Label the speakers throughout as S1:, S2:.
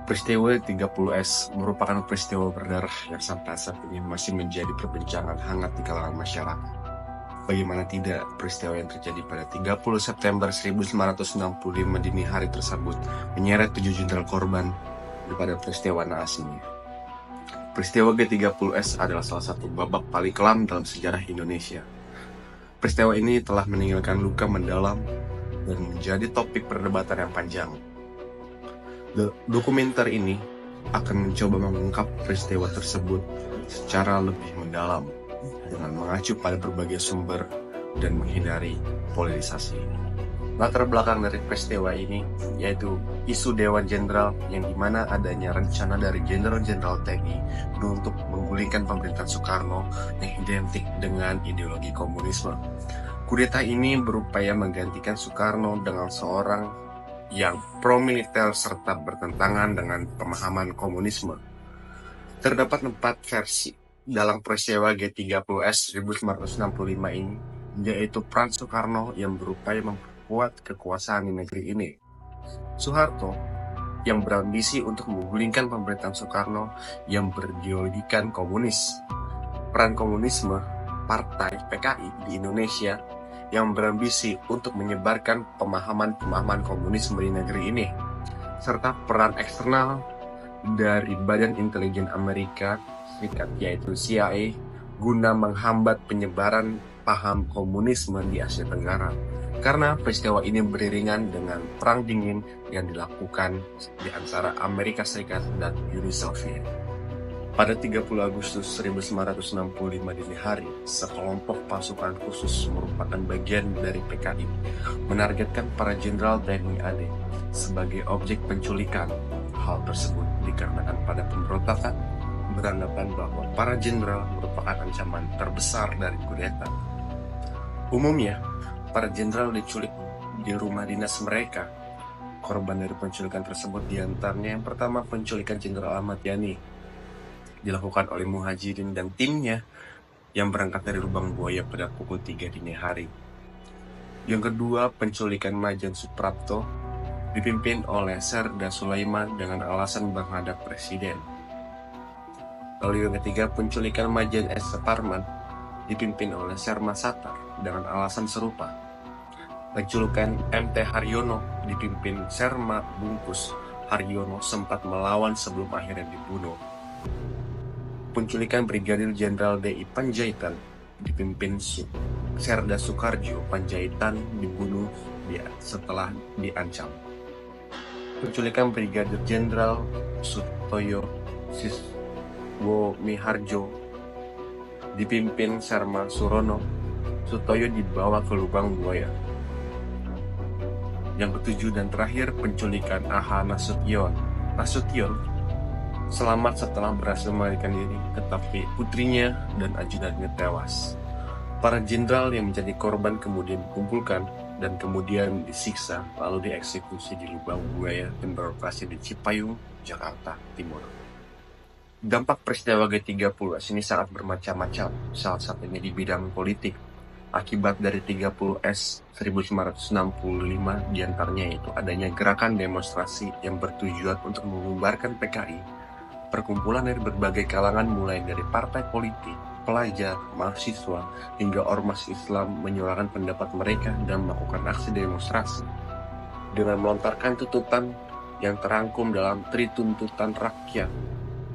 S1: Peristiwa 30S merupakan peristiwa berdarah yang sampai saat ini masih menjadi perbincangan hangat di kalangan masyarakat. Bagaimana tidak, peristiwa yang terjadi pada 30 September 1965 dini hari tersebut menyeret 7 jenderal korban daripada peristiwa naas ini. Peristiwa G30S adalah salah satu babak paling kelam dalam sejarah Indonesia. Peristiwa ini telah meninggalkan luka mendalam dan menjadi topik perdebatan yang panjang. Dokumenter ini akan mencoba mengungkap peristiwa tersebut secara lebih mendalam dengan mengacu pada berbagai sumber dan menghindari polarisasi. Latar belakang dari peristiwa ini yaitu isu Dewan Jenderal yang dimana adanya rencana dari Jenderal-Jenderal TNI untuk menggulingkan pemerintahan Soekarno yang identik dengan ideologi komunisme. Kudeta ini berupaya menggantikan Soekarno dengan seorang yang pro-militer serta bertentangan dengan pemahaman komunisme. Terdapat 4 versi dalam peristiwa G30S 1965 ini, yaitu peran Soekarno yang berupaya memperkuat kekuasaan di negeri ini. Soeharto yang berambisi untuk menggulingkan pemerintahan Soekarno yang berideologikan komunis. Peran komunisme, partai PKI di Indonesia yang berambisi untuk menyebarkan pemahaman-pemahaman komunisme di negeri ini, serta peran eksternal dari Badan Intelijen Amerika Serikat yaitu CIA guna menghambat penyebaran paham komunisme di Asia Tenggara. Karena peristiwa ini beriringan dengan Perang Dingin yang dilakukan di antara Amerika Serikat dan Uni Soviet. Pada 30 Agustus 1965 dini hari, sekelompok pasukan khusus merupakan bagian dari PKI menargetkan para jenderal TNI AD sebagai objek penculikan. Hal tersebut dikarenakan pada pemberontakan beranggapan bahwa para jenderal merupakan ancaman terbesar dari kudeta. Umumnya, para jenderal diculik di rumah dinas mereka. Korban dari penculikan tersebut diantaranya yang pertama penculikan Jenderal Ahmad Yani dilakukan oleh Muhajirin dan timnya yang berangkat dari Lubang Buaya pada pukul 3 dini hari. Yang kedua, penculikan Majen Suprapto dipimpin oleh Serda Sulaiman dengan alasan menghadap presiden. Lalu yang ketiga, penculikan Majen S. Separman dipimpin oleh Serma Satar dengan alasan serupa. Penculikan MT Haryono dipimpin Serma Bungkus Haryono sempat melawan sebelum akhirnya dibunuh. Penculikan Brigadir Jenderal D.I. Panjaitan dipimpin Serda Soekarjo Panjaitan dibunuh setelah diancam. Penculikan Brigadir Jenderal Sutoyo Siswomiharjo dipimpin Serma Surono. Sutoyo dibawa ke Lubang Buaya. Yang ketujuh dan terakhir, penculikan A.H. Nasution selamat setelah berhasil melarikan diri, tetapi putrinya dan ajudannya tewas. Para jenderal yang menjadi korban kemudian dikumpulkan dan kemudian disiksa lalu dieksekusi di Lubang Buaya dan berlokasi di Cipayung, Jakarta Timur. Dampak peristiwa G30S ini sangat bermacam-macam, salah satunya di bidang politik. Akibat dari 30S 1965 diantaranya itu adanya gerakan demonstrasi yang bertujuan untuk membubarkan PKI. Perkumpulan dari berbagai kalangan mulai dari partai politik, pelajar, mahasiswa, hingga ormas Islam menyuarakan pendapat mereka dan melakukan aksi demonstrasi. Dengan melontarkan tuntutan yang terangkum dalam Trituntutan Rakyat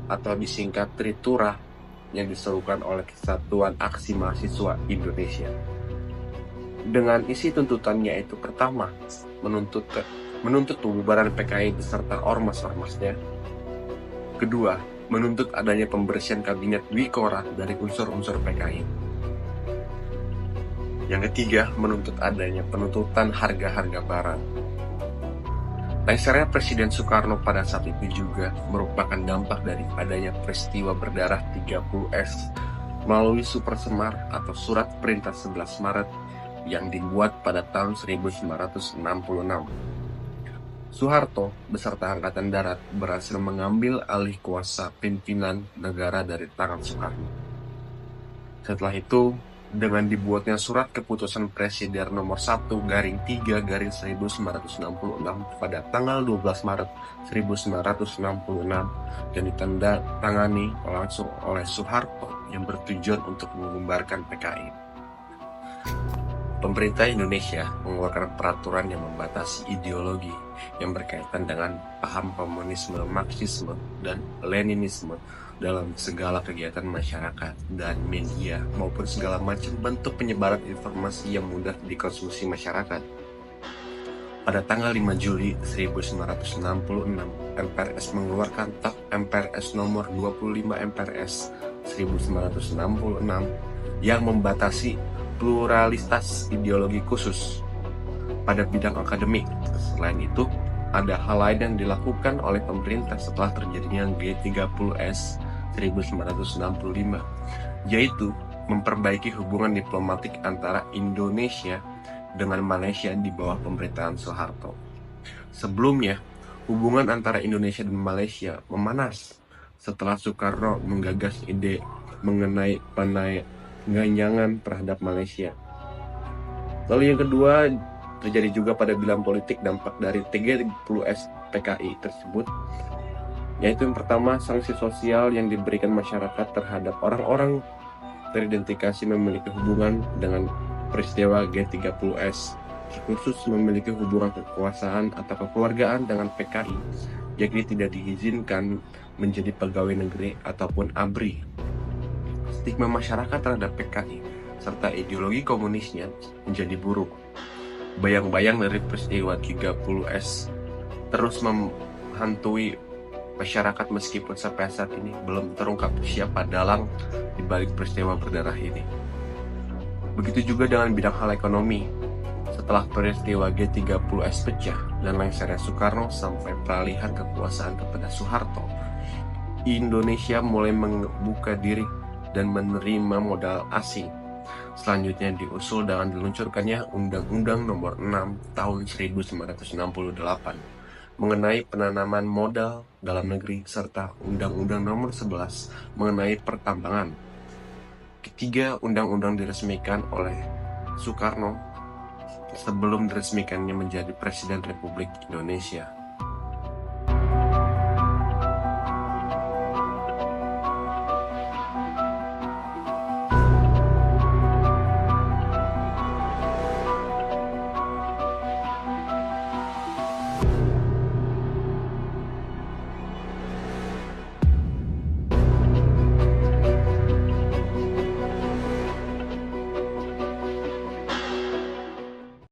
S1: atau disingkat Tritura yang diserukan oleh Kesatuan Aksi Mahasiswa Indonesia. Dengan isi tuntutannya itu pertama, menuntut pembubaran PKI beserta ormas-ormasnya. Kedua, menuntut adanya pembersihan kabinet Wikora dari unsur-unsur PKI. Yang ketiga, menuntut adanya penutupan harga-harga barang. Lengsernya Presiden Soekarno pada saat itu juga merupakan dampak dari adanya peristiwa berdarah 30S melalui Super Semar atau Surat Perintah 11 Maret yang dibuat pada tahun 1966. Soeharto beserta Angkatan Darat berhasil mengambil alih kuasa pimpinan negara dari tangan Soekarno. Setelah itu, dengan dibuatnya surat keputusan Presiden nomor 1/3/1966 pada tanggal 12 Maret 1966 dan ditandatangani langsung oleh Soeharto yang bertujuan untuk membubarkan PKI. Pemerintah Indonesia mengeluarkan peraturan yang membatasi ideologi yang berkaitan dengan paham komunisme, Marxisme, dan Leninisme dalam segala kegiatan masyarakat dan media maupun segala macam bentuk penyebaran informasi yang mudah dikonsumsi masyarakat. Pada tanggal 5 Juli 1966, MPRS mengeluarkan TAK MPRS nomor 25 MPRS 1966 yang membatasi pluralitas ideologi khusus pada bidang akademik. Selain itu, ada hal lain yang dilakukan oleh pemerintah setelah terjadinya G30S 1965, yaitu memperbaiki hubungan diplomatik antara Indonesia dengan Malaysia di bawah pemerintahan Soeharto. Sebelumnya, hubungan antara Indonesia dan Malaysia memanas setelah Soekarno menggagas ide mengenai penganyangan terhadap Malaysia. Lalu yang kedua, terjadi juga pada bidang politik dampak dari G30S PKI tersebut, yaitu yang pertama, sanksi sosial yang diberikan masyarakat terhadap orang-orang teridentifikasi memiliki hubungan dengan peristiwa G30S, terkhusus memiliki hubungan kekuasaan atau kekeluargaan dengan PKI, yakni tidak diizinkan menjadi pegawai negeri ataupun ABRI. Stigma masyarakat terhadap PKI serta ideologi komunisnya menjadi buruk. Bayang-bayang dari peristiwa 30S terus menghantui masyarakat meskipun sampai saat ini belum terungkap siapa dalang di balik peristiwa berdarah ini. Begitu juga dengan bidang hal ekonomi. Setelah peristiwa G30S pecah dan lengsernya Soekarno sampai peralihan kekuasaan kepada Soeharto, Indonesia mulai membuka diri dan menerima modal asing. Selanjutnya diusul dengan diluncurkannya Undang-Undang Nomor 6 Tahun 1968 mengenai penanaman modal dalam negeri serta Undang-Undang Nomor 11 mengenai pertambangan. Ketiga undang-undang diresmikan oleh Soekarno sebelum diresmikannya menjadi Presiden Republik Indonesia.